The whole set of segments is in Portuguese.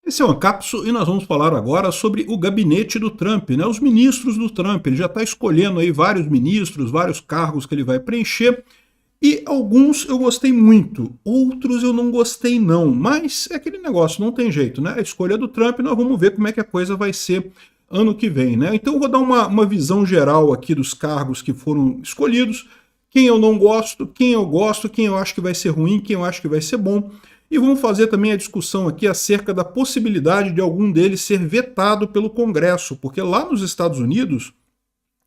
Esse é o Ancapso e nós vamos falar agora sobre o gabinete do Trump, né? Os ministros do Trump. Ele já está escolhendo aí vários ministros, vários cargos que ele vai preencher. E alguns eu gostei muito, outros eu não gostei não. Mas é aquele negócio, não tem jeito, né? A escolha do Trump, nós vamos ver como é que a coisa vai ser ano que vem, né? Então eu vou dar uma visão geral aqui dos cargos que foram escolhidos, quem eu não gosto, quem eu gosto, quem eu acho que vai ser ruim, quem eu acho que vai ser bom. E vamos fazer também a discussão aqui acerca da possibilidade de algum deles ser vetado pelo Congresso, porque lá nos Estados Unidos,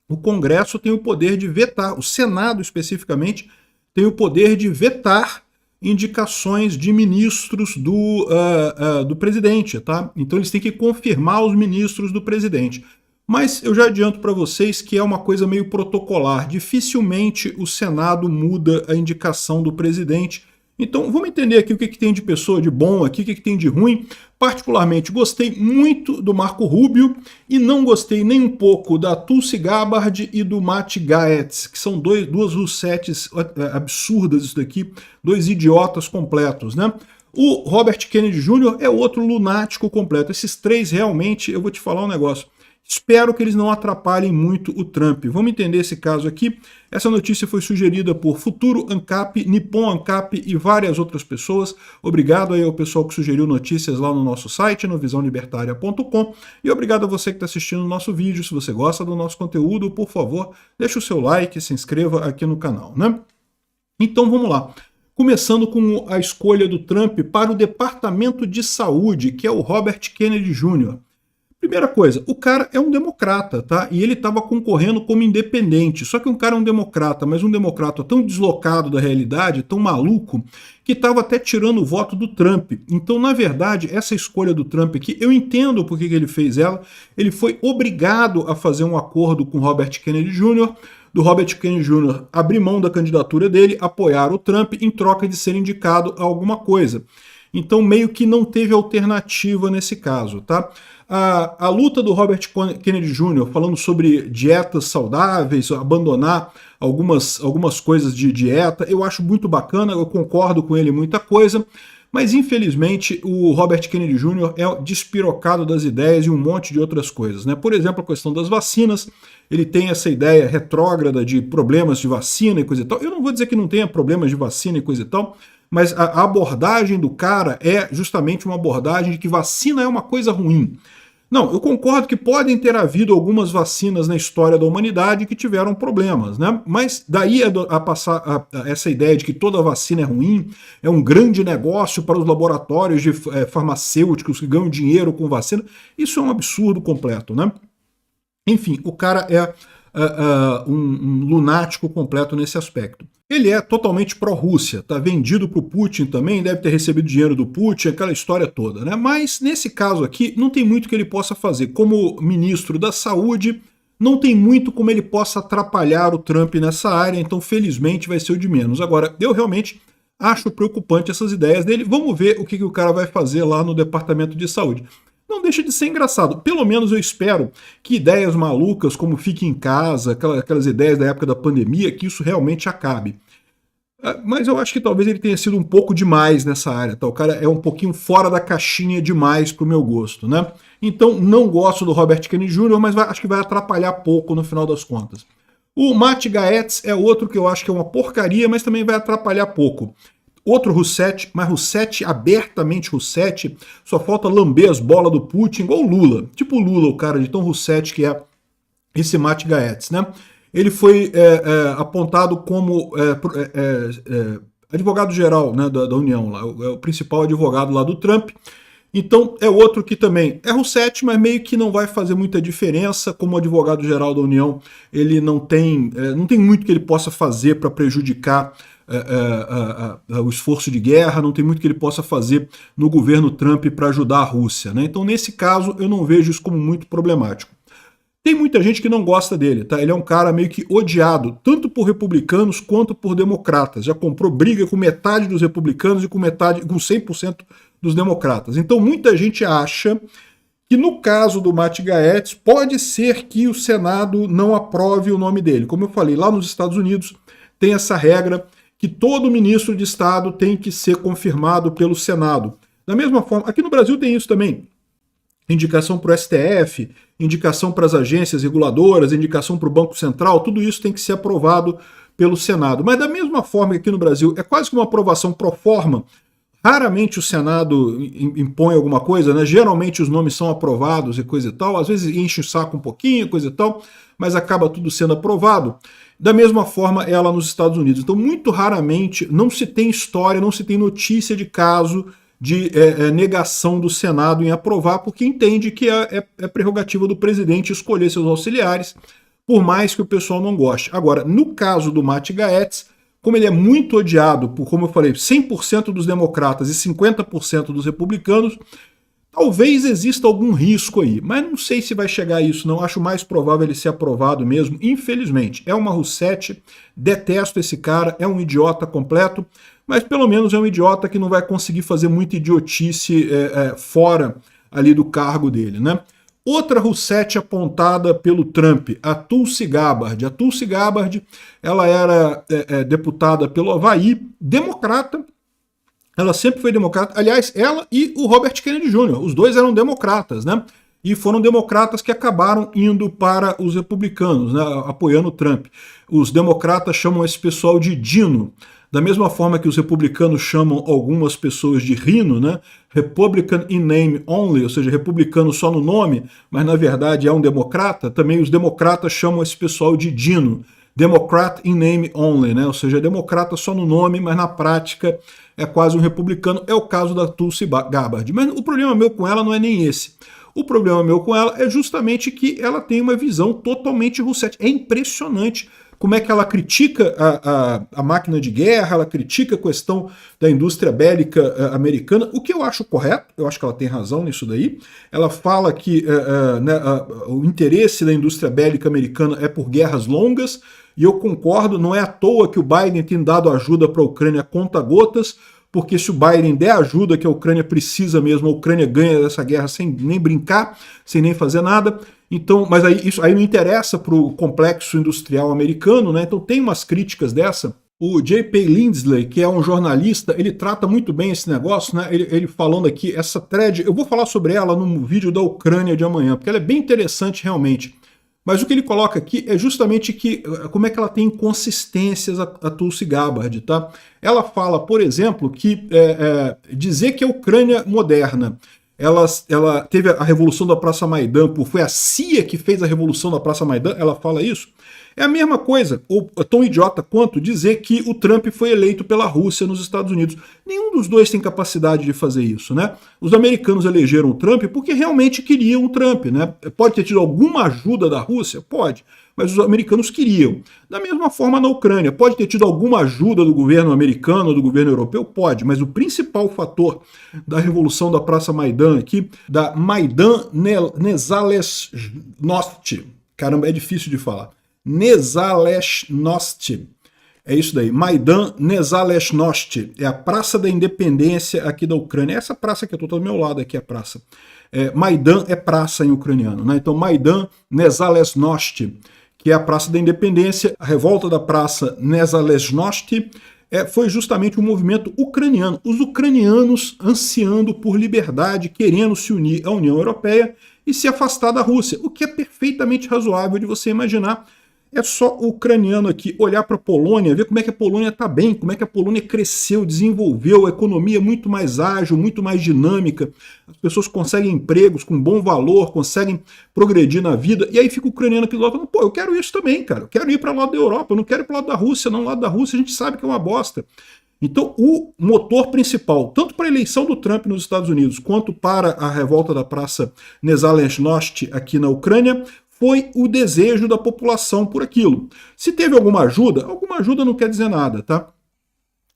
o Congresso tem o poder de vetar, o Senado especificamente, tem o poder de vetar indicações de ministros do presidente, tá? Então eles têm que confirmar os ministros do presidente. Mas eu já adianto para vocês que é uma coisa meio protocolar. Dificilmente o Senado muda a indicação do presidente. Então, vamos entender aqui o que tem de pessoa de bom aqui, o que tem de ruim. Particularmente, gostei muito do Marco Rubio e não gostei nem um pouco da Tulsi Gabbard e do Matt Gaetz, que são duas Roussettes absurdas isso daqui, dois idiotas completos, né? O Robert Kennedy Jr. é outro lunático completo. Esses três realmente, eu vou te falar um negócio. Espero que eles não atrapalhem muito o Trump. Vamos entender esse caso aqui. Essa notícia foi sugerida por Futuro Ancap, Nippon Ancap e várias outras pessoas. Obrigado aí ao pessoal que sugeriu notícias lá no nosso site, no visãolibertaria.com. E obrigado a você que está assistindo o nosso vídeo. Se você gosta do nosso conteúdo, por favor, deixe o seu like, se inscreva aqui no canal, né? Então vamos lá. Começando com a escolha do Trump para o Departamento de Saúde, que é o Robert Kennedy Jr. Primeira coisa, o cara é um democrata, tá? E ele estava concorrendo como independente. Só que um cara é um democrata, mas um democrata tão deslocado da realidade, tão maluco, que estava até tirando o voto do Trump. Então, na verdade, essa escolha do Trump aqui, eu entendo por que ele fez ela. Ele foi obrigado a fazer um acordo com Robert Kennedy Jr., do Robert Kennedy Jr. abrir mão da candidatura dele, apoiar o Trump em troca de ser indicado a alguma coisa. Então, meio que não teve alternativa nesse caso, tá? A luta do Robert Kennedy Jr. falando sobre dietas saudáveis, abandonar algumas coisas de dieta, eu acho muito bacana, eu concordo com ele em muita coisa, mas infelizmente o Robert Kennedy Jr. é despirocado das ideias e um monte de outras coisas, né? Por exemplo, a questão das vacinas, ele tem essa ideia retrógrada de problemas de vacina e coisa e tal. Eu não vou dizer que não tenha problemas de vacina e coisa e tal, mas a abordagem do cara é justamente uma abordagem de que vacina é uma coisa ruim. Não, eu concordo que podem ter havido algumas vacinas na história da humanidade que tiveram problemas, né? Mas daí a passar essa ideia de que toda vacina é ruim, é um grande negócio para os laboratórios de farmacêuticos que ganham dinheiro com vacina, isso é um absurdo completo, né? Enfim, o cara é um lunático completo nesse aspecto. Ele é totalmente pró-Rússia, tá vendido para o Putin também, deve ter recebido dinheiro do Putin, aquela história toda, né? Mas nesse caso aqui, não tem muito que ele possa fazer. Como ministro da Saúde, não tem muito como ele possa atrapalhar o Trump nessa área, então felizmente vai ser o de menos. Agora, eu realmente acho preocupante essas ideias dele. Vamos ver o que o cara vai fazer lá no Departamento de Saúde. Não deixa de ser engraçado. Pelo menos eu espero que ideias malucas como fique em casa, aquelas ideias da época da pandemia, que isso realmente acabe. Mas eu acho que talvez ele tenha sido um pouco demais nessa área. Tá? O cara é um pouquinho fora da caixinha demais pro meu gosto, né? Então não gosto do Robert Kennedy Jr., mas acho que vai atrapalhar pouco no final das contas. O Matt Gaetz é outro que eu acho que é uma porcaria, mas também vai atrapalhar pouco. Outro Roussetti, mas Roussetti, abertamente Roussetti, só falta lamber as bolas do Putin, igual o Lula. Tipo o Lula, o cara de tão Roussetti que é esse Matt Gaetz, né? Ele foi apontado como advogado-geral, né, da União, lá, o principal advogado lá do Trump. Então é outro que também é Roussetti, mas meio que não vai fazer muita diferença. Como advogado-geral da União, ele não tem muito que ele possa fazer para prejudicar o esforço de guerra, não tem muito que ele possa fazer no governo Trump para ajudar a Rússia, né? Então, nesse caso, eu não vejo isso como muito problemático. Tem muita gente que não gosta dele, tá? Ele é um cara meio que odiado, tanto por republicanos quanto por democratas. Já comprou briga com metade dos republicanos e com 100% dos democratas. Então, muita gente acha que no caso do Matt Gaetz, pode ser que o Senado não aprove o nome dele. Como eu falei, lá nos Estados Unidos tem essa regra que todo ministro de Estado tem que ser confirmado pelo Senado. Da mesma forma, aqui no Brasil tem isso também. Indicação para o STF, indicação para as agências reguladoras, indicação para o Banco Central, tudo isso tem que ser aprovado pelo Senado. Mas da mesma forma que aqui no Brasil é quase que uma aprovação pro forma, raramente o Senado impõe alguma coisa, né? Geralmente os nomes são aprovados e coisa e tal, às vezes enche o saco um pouquinho, coisa e tal, mas acaba tudo sendo aprovado. Da mesma forma é lá nos Estados Unidos. Então, muito raramente, não se tem história, não se tem notícia de caso de negação do Senado em aprovar, porque entende que é prerrogativa do presidente escolher seus auxiliares, por mais que o pessoal não goste. Agora, no caso do Matt Gaetz, como ele é muito odiado por, como eu falei, 100% dos democratas e 50% dos republicanos, talvez exista algum risco aí, mas não sei se vai chegar a isso não, acho mais provável ele ser aprovado mesmo, infelizmente. É uma Rousseff, detesto esse cara, é um idiota completo, mas pelo menos é um idiota que não vai conseguir fazer muita idiotice fora ali do cargo dele, né? Outra Rousseff apontada pelo Trump, a Tulsi Gabbard. A Tulsi Gabbard, ela era deputada pelo Havaí, democrata. Ela sempre foi democrata. Aliás, ela e o Robert Kennedy Jr., os dois eram democratas, né? E foram democratas que acabaram indo para os republicanos, né? Apoiando o Trump. Os democratas chamam esse pessoal de Dino. Da mesma forma que os republicanos chamam algumas pessoas de Rhino, né? Republican in name only, ou seja, republicano só no nome, mas na verdade é um democrata, também os democratas chamam esse pessoal de Dino. Democrat in name only, né? Ou seja, democrata só no nome, mas na prática é quase um republicano. É o caso da Tulsi Gabbard. Mas o problema meu com ela não é nem esse. O problema meu com ela é justamente que ela tem uma visão totalmente Rousseff. É impressionante como é que ela critica a máquina de guerra, ela critica a questão da indústria bélica americana, o que eu acho correto, eu acho que ela tem razão nisso daí. Ela fala que o interesse da indústria bélica americana é por guerras longas, e eu concordo, não é à toa que o Biden tem dado ajuda para a Ucrânia a conta-gotas, porque se o Biden der ajuda que a Ucrânia precisa mesmo, a Ucrânia ganha dessa guerra sem nem brincar, sem nem fazer nada. Então, mas aí isso aí não interessa para o complexo industrial americano, né? Então tem umas críticas dessa. O J.P. Lindsley, que é um jornalista, ele trata muito bem esse negócio, né? Ele falando aqui, essa thread, eu vou falar sobre ela no vídeo da Ucrânia de amanhã, porque ela é bem interessante realmente. Mas o que ele coloca aqui é justamente como é que ela tem inconsistências a Tulsi Gabbard, tá? Ela fala, por exemplo, que dizer que a Ucrânia moderna ela teve a Revolução da Praça Maidan, foi a CIA que fez a Revolução da Praça Maidan, ela fala isso. É a mesma coisa, ou tão idiota quanto dizer que o Trump foi eleito pela Rússia nos Estados Unidos. Nenhum dos dois tem capacidade de fazer isso, né? Os americanos elegeram o Trump porque realmente queriam o Trump, né? Pode ter tido alguma ajuda da Rússia? Pode, mas os americanos queriam. Da mesma forma na Ucrânia, pode ter tido alguma ajuda do governo americano ou do governo europeu? Pode, mas o principal fator da Revolução da Praça Maidan aqui, da Maidan Nezalezhnosti, caramba, é difícil de falar, Nezalezhnosti. É isso daí, Maidan Nezalezhnosti. É a Praça da Independência aqui da Ucrânia. Essa praça que eu estou do meu lado aqui é a praça. Maidan é praça em ucraniano, né? Então Maidan Nezalezhnosti, que é a Praça da Independência, a revolta da Praça Nezalezhnosti foi justamente um movimento ucraniano. Os ucranianos ansiando por liberdade, querendo se unir à União Europeia e se afastar da Rússia, o que é perfeitamente razoável de você imaginar. É só o ucraniano aqui olhar para a Polônia, ver como é que a Polônia está bem, como é que a Polônia cresceu, desenvolveu, a economia é muito mais ágil, muito mais dinâmica, as pessoas conseguem empregos com bom valor, conseguem progredir na vida, e aí fica o ucraniano aqui do lado falando, pô, eu quero isso também, cara, eu quero ir para o lado da Europa, eu não quero ir para o lado da Rússia, não, o lado da Rússia a gente sabe que é uma bosta. Então, o motor principal, tanto para a eleição do Trump nos Estados Unidos, quanto para a revolta da Praça Nezalezhnosti aqui na Ucrânia, foi o desejo da população por aquilo. Se teve alguma ajuda não quer dizer nada, tá?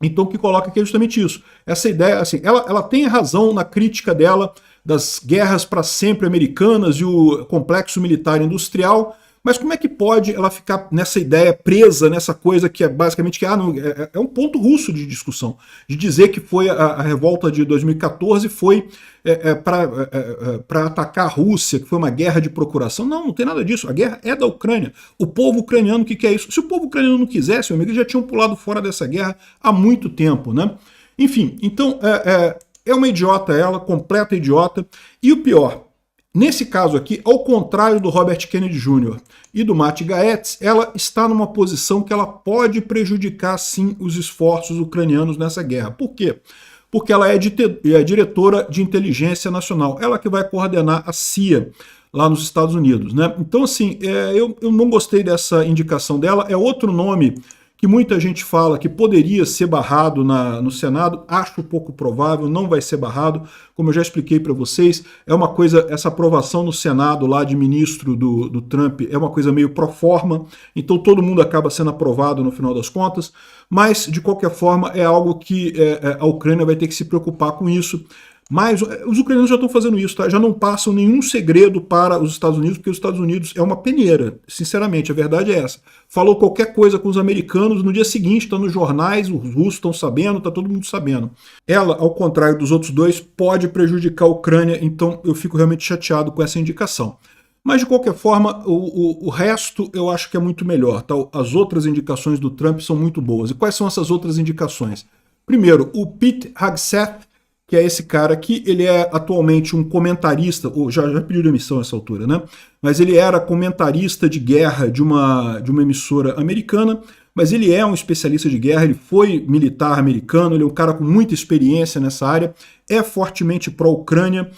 Então o que coloca aqui é justamente isso. Essa ideia, assim, ela tem razão na crítica dela das guerras para sempre americanas e o complexo militar industrial, mas como é que pode ela ficar nessa ideia presa, nessa coisa que é basicamente que é um ponto russo de discussão, de dizer que foi a revolta de 2014 foi para atacar a Rússia, que foi uma guerra de procuração. Não tem nada disso. A guerra é da Ucrânia. O povo ucraniano que quer isso. Se o povo ucraniano não quisesse, meu amigo, eles já tinham pulado fora dessa guerra há muito tempo, né? Enfim, então É uma idiota ela, completa idiota. E o pior, nesse caso aqui, ao contrário do Robert Kennedy Jr. e do Matti Gaetz, ela está numa posição que ela pode prejudicar, sim, os esforços ucranianos nessa guerra. Por quê? Porque ela é diretora de inteligência nacional, ela que vai coordenar a CIA lá nos Estados Unidos, né? Então, assim, eu não gostei dessa indicação dela, é outro nome que muita gente fala que poderia ser barrado no Senado, acho pouco provável, não vai ser barrado, como eu já expliquei para vocês, é uma coisa, essa aprovação no Senado lá de ministro do Trump é uma coisa meio pro forma, então todo mundo acaba sendo aprovado no final das contas, mas de qualquer forma é algo que a Ucrânia vai ter que se preocupar com isso. Mas os ucranianos já estão fazendo isso, tá? Já não passam nenhum segredo para os Estados Unidos, porque os Estados Unidos é uma peneira, sinceramente, a verdade é essa. Falou qualquer coisa com os americanos, no dia seguinte está nos jornais, os russos estão sabendo, está todo mundo sabendo. Ela, ao contrário dos outros dois, pode prejudicar a Ucrânia, então eu fico realmente chateado com essa indicação. Mas, de qualquer forma, o resto eu acho que é muito melhor, tá? As outras indicações do Trump são muito boas. E quais são essas outras indicações? Primeiro, o Pete Hegseth, que é esse cara aqui, ele é atualmente um comentarista, ou já pediu demissão nessa altura, né? Mas ele era comentarista de guerra de uma emissora americana, mas ele é um especialista de guerra, ele foi militar americano, ele é um cara com muita experiência nessa área, é fortemente pró-Ucrânia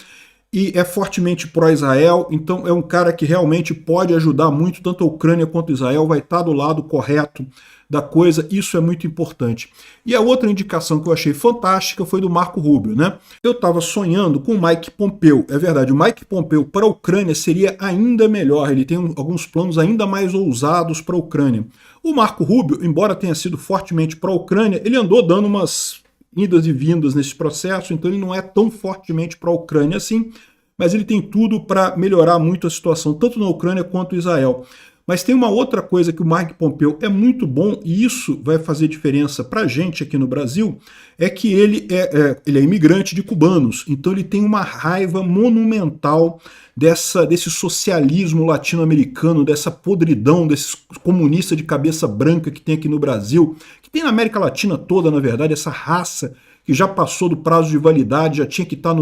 e é fortemente pró-Israel, então é um cara que realmente pode ajudar muito, tanto a Ucrânia quanto Israel, vai estar do lado correto da coisa, isso é muito importante. E a outra indicação que eu achei fantástica foi do Marco Rubio, né? Eu estava sonhando com o Mike Pompeo, é verdade, o Mike Pompeo para a Ucrânia seria ainda melhor, ele tem alguns planos ainda mais ousados para a Ucrânia. O Marco Rubio, embora tenha sido fortemente para a Ucrânia, ele andou dando umas idas e vindas nesse processo, então ele não é tão fortemente para a Ucrânia assim, mas ele tem tudo para melhorar muito a situação, tanto na Ucrânia quanto em Israel. Mas tem uma outra coisa que o Mike Pompeo é muito bom, e isso vai fazer diferença para a gente aqui no Brasil, é que ele é imigrante de cubanos, então ele tem uma raiva monumental desse socialismo latino-americano, dessa podridão, desses comunistas de cabeça branca que tem aqui no Brasil, que tem na América Latina toda, na verdade, essa raça que já passou do prazo de validade, já tinha que estar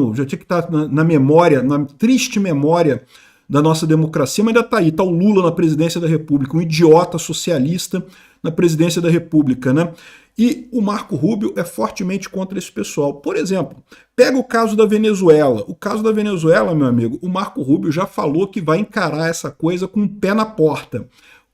na memória, na triste memória da nossa democracia, mas ainda está aí, está o Lula na presidência da República, um idiota socialista na presidência da República, né? E o Marco Rubio é fortemente contra esse pessoal. Por exemplo, pega o caso da Venezuela. O caso da Venezuela, meu amigo, o Marco Rubio já falou que vai encarar essa coisa com o pé na porta.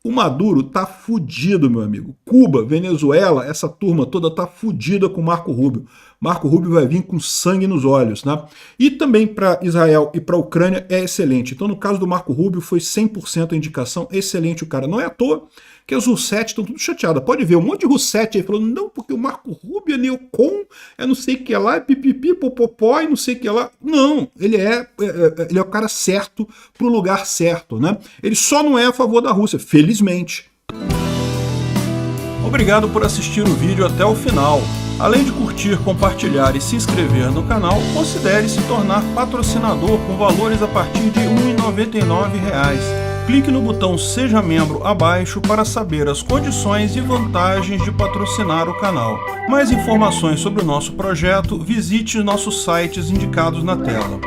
O Maduro tá fudido, meu amigo. Cuba, Venezuela, essa turma toda tá fudida com o Marco Rubio. Marco Rubio vai vir com sangue nos olhos, né? E também para Israel e para a Ucrânia é excelente. Então, no caso do Marco Rubio, foi 100% a indicação, excelente o cara. Não é à toa que as Roussetti estão tudo chateadas. Pode ver, um monte de Roussetti aí falando, não, porque o Marco Rubio é neocon, é não sei o que lá, é pipipi, popopó, e não sei o que lá. Não, ele é o cara certo pro lugar certo, né? Ele só não é a favor da Rússia, felizmente. Obrigado por assistir o vídeo até o final. Além de curtir, compartilhar e se inscrever no canal, considere se tornar patrocinador com valores a partir de R$ 1,99. Clique no botão Seja Membro abaixo para saber as condições e vantagens de patrocinar o canal. Mais informações sobre o nosso projeto, visite nossos sites indicados na tela.